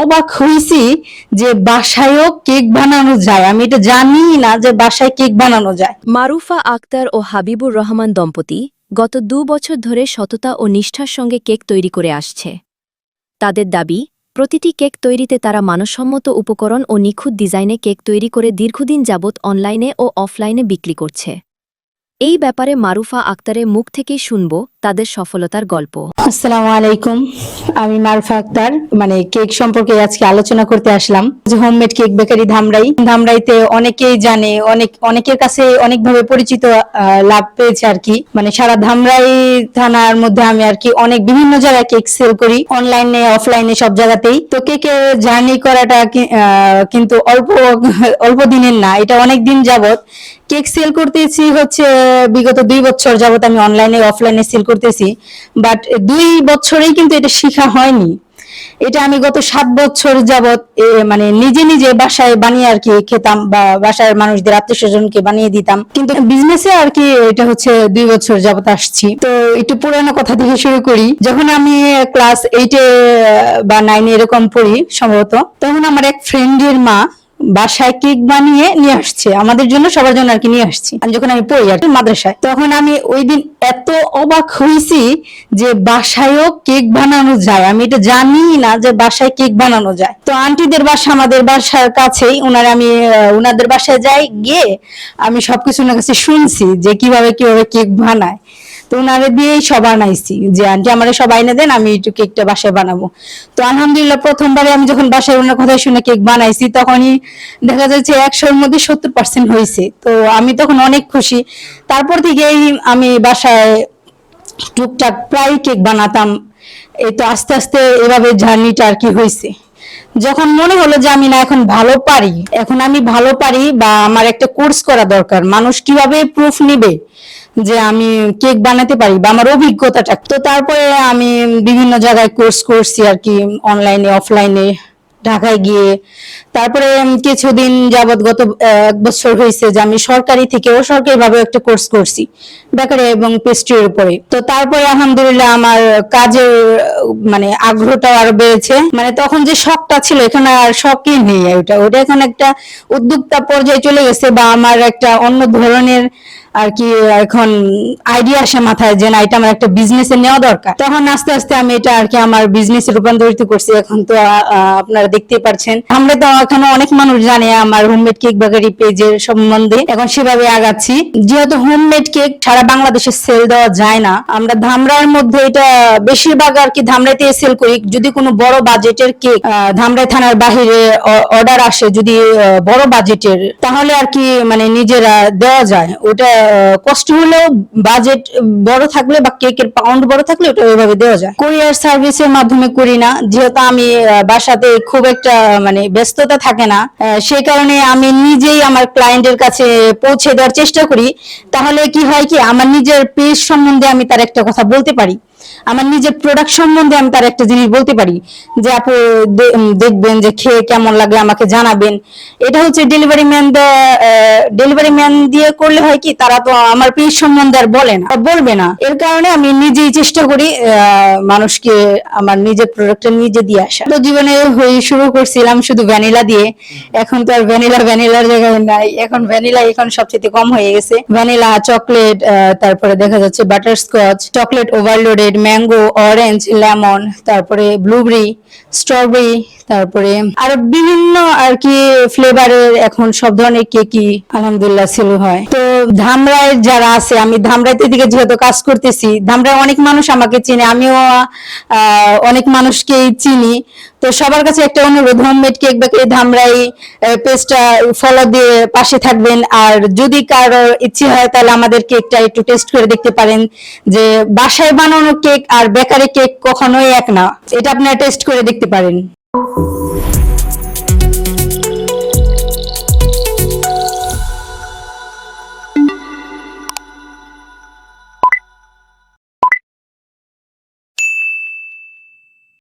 অবাক হইছি যে বাসায়ও কেক বানানো যায়। আমি এটা জানি না যে বাসায় কেক বানানো যায়। মারুফা আক্তার ও হাবিবুর রহমান দম্পতি গত 2 বছর ধরে সততা ও নিষ্ঠার সঙ্গে কেক তৈরি করে আসছে। তাদের দাবি, প্রতিটি কেক তৈরিতে তারা মানসম্মত উপকরণ ও নিখুঁত ডিজাইনে কেক তৈরি করে দীর্ঘদিন যাবৎ অনলাইনে ও অফলাইনে বিক্রি করছে। এই ব্যাপারে মারুফা আক্তারের মুখ থেকেই শুনব তাদের সফলতার গল্প। আসসালামু আলাইকুম, আমি মারুফা আক্তার। কেক সম্পর্কে আজকে আলোচনা করতে আসলাম। যে হোমমেড কেক বেকারি ধামরাইতে অনেকেই জানে, অনেকের কাছে অনেকভাবে পরিচিত লাভ পেয়েছে আর কি। সারা ধামরাই থানার মধ্যে আমি আর কি অনেক বিভিন্ন জায়গায় কেক সেল করি, অনলাইনে অফলাইনে সব জায়গাতেই। তো কেকের জার্নি করাটা কিন্তু অল্প দিনের না, এটা অনেক দিন যাবত কেক সেল করতেছি। হচ্ছে বিগত 2 বছর যাবত আমি অনলাইনে অফলাইনে সেল করতেছি, বাট 2 বছরেই কিন্তু এটা শেখা হয়নি। এটা আমি গত 7 বছর যাবত নিজে বাসায় বানিয়ে আর কি খেতাম, বা বাসার মানুষদের আত্মীয়স্বজনকে বানিয়ে দিতাম। কিন্তু বিজনেসে আর কি এটা হচ্ছে 2 বছর যাবত আসছি। তো একটু পুরানো কথা থেকে শুরু করি। যখন আমি ক্লাস 8 বা 9 এরকম পড়ি সম্ভবত, তখন আমার এক ফ্রেন্ডের মা বাসায় কেক বানিয়ে নিয়ে আসছে আমাদের জন্য, সবার জন্য আর কি নিয়ে আসছি। যখন আমি পড়ি আর কি মাদ্রাসায়, তখন আমি ওই দিন এত অবাক হয়েছি যে বাসায়ও কেক বানানো যায়। আমি এটা জানি না যে বাসায় কেক বানানো যায়। তো আন্টিদের বাসা আমাদের বাসার কাছেই, আমি ওনাদের বাসায় যাই, গিয়ে আমি সবকিছু ওনার কাছে শুনছি যে কিভাবে কেক বানায়। তো ওনারে দিয়েই সব আনাইছি যে আন্টি আমারে সব আইনে দেন, আমি একটু কেকটা বাসায় বানাবো। তো আলহামদুলিল্লাহ প্রথমবারে আমি যখন বাসায় ওনার কথা শুনে কেক বানাইছি, তখনই দেখা যাচ্ছে 100-এর মধ্যে 70% হয়েছে। তো আমি তখন অনেক খুশি। তারপর থেকেই আমি বাসায় টুকটাক প্রায় কেক বানাতাম। এই তো আস্তে আস্তে এভাবে জার্নিটা আর কি হয়েছে। যখন মনে হলো যে আমি এখন ভালো পারি বা আমার একটা কোর্স করা দরকার, মানুষ কিভাবে প্রুফ নিবে যে আমি কেক বানাতে পারি বা আমার অভিজ্ঞতাটা। তো তারপরে আমি বিভিন্ন জায়গায় কোর্স করছি আর কি, অনলাইনে অফলাইনে, ঢাকায় গিয়ে। তারপরে কিছুদিন যাবত গত 1 বছর হয়েছে যে আমি সরকারি ভাবে একটা কোর্স করছি বেকারি এবং পেস্ট্রির উপরে। তো তারপরে আলহামদুলিল্লাহ আমার কাজের আগ্রহটাও আরো বেড়েছে। তখন যে শখটা ছিল, এখানে আর শখই নেই। ওটা এখন একটা উদ্যোক্তা পর্যায়ে চলে গেছে, বা আমার একটা অন্য ধরনের আর কি এখন আইডিয়া আসে মাথায় যে না, এটা আমার একটা বিজনেসে নেওয়া দরকার। তখন আস্তে আস্তে আমি এটা আর কি আমার বিজনেসে রূপান্তরিত করছি। এখন তো আপনারা দেখতেই পাচ্ছেন, আমরা তো এখানে অনেক মানুষ জানে আমার হোমমেড কেক বেকারি পেজের সম্বন্ধে। এখন সেভাবে আগাচ্ছি। যেহেতু হোমমেড কেক সারা বাংলাদেশে সেল দেওয়া যায় না, আমরা ধামরাইয়ের মধ্যে এটা বেশিরভাগ আর কি ধামরাইতে সেল করি। যদি কোনো বড় বাজেটের কেক ধামরাই থানার বাহিরে অর্ডার আসে, যদি বড় বাজেটের, তাহলে আর কি নিজেরা দেওয়া যায়। ওটা কষ্ট হলেও বাজেট বড় থাকলে বা কেকের পাউন্ড বড় থাকলে ওটা ওইভাবে দেওয়া যায়। কুরিয়ার সার্ভিসের মাধ্যমে করি না, যেহেতু আমি বাসাতে খুব একটা ব্যস্ততা থাকে না, সেই কারণে আমি নিজেই আমার ক্লায়েন্টের কাছে পৌঁছে দেওয়ার চেষ্টা করি। তাহলে কি হয় কি, আমার নিজের পেজ সম্বন্ধে আমি তার একটা কথা বলতে পারি, আমার নিজের প্রোডাক্ট সম্বন্ধে আমি তার একটা জিনিস বলতে পারি যে আপু দেখবেন যে খেয়ে কেমন লাগে আমাকে জানাবেন। এটা হচ্ছে ডেলিভারি ম্যান দিয়ে করলে হয় কি, তারা তো আমার পেজ সম্বন্ধে আর বলবে না। এর কারণে আমি নিজেই চেষ্টা করি মানুষকে আমার নিজের প্রোডাক্টটা নিজে দিয়ে আসা। তো জীবনে শুরু করছিলাম শুধু ভ্যানিলা দিয়ে, এখন তো আর ভ্যানিলার জায়গায় নাই। এখন ভ্যানিলা সবচেয়ে কম হয়ে গেছে। ভ্যানিলা, চকলেট, তারপরে দেখা যাচ্ছে butterscotch, chocolate overloaded, mango, orange, lemon, তারপরে ব্লুবেরি, স্ট্রবেরি, তারপরে আরো বিভিন্ন আর কি ফ্লেভারের এখন সব ধরনের কেকই আলহামদুলিল্লাহ সেল হয়। তো ধামরাইয়ের যারা আছে, আমি ধামরাইতে দিকে যেহেতু কাজ করতেছি, ধামরাই অনেক মানুষ আমাকে চিনে, আমিও অনেক মানুষকেই চিনি। তো সবার কাছে একটা অনুরোধ, হোমমেড কেক বেকারি ধামরাই পেজটা ফলো দিয়ে পাশে থাকবেন। আর যদি কারো ইচ্ছে হয় তাহলে আমাদের কেকটা একটু টেস্ট করে দেখতে পারেন, যে বাসায় বানানো কেক আর বেকারি কেক কখনোই এক না, এটা আপনারা টেস্ট করে দেখতে পারেন।